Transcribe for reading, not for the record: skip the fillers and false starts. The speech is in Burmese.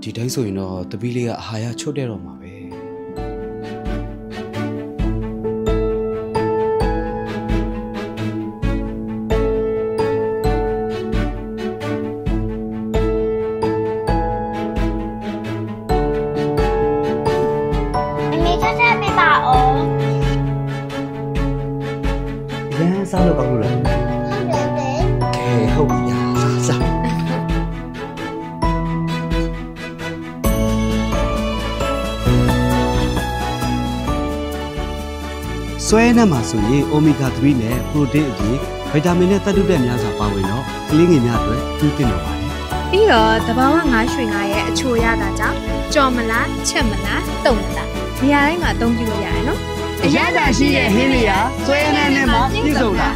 ဒီတိုင်းဆိုရင်တော့တပီးလေးကအာဟာရချုပ်တဲ့တော့မှာပဲစားလို့ကောင်းလို့လားဟုတ်ပြီစားဆွဲနှက်မှာဆိုရင် Omega 3 နဲ့ Protein အပြင် Vitamin နဲ့သတ္တုဓာတ်များစွာပါဝင်တော့ကလေးငယ်များအတွက်ကျူးတင်တော့ပါတယ်။ပြီးတော့တဘာဝငါးရွှေငါးရဲ့အချိုရတာကြောင့်ကြော်မလားချက်မလားတုံမလားနေရာတိုင်းမှာအသုံးပြုလို့ရတယ်နော်။အရသာရှိတဲ့ဟင်းလျာဆွဲနှက်နဲ့မှပြည့်စုံတာ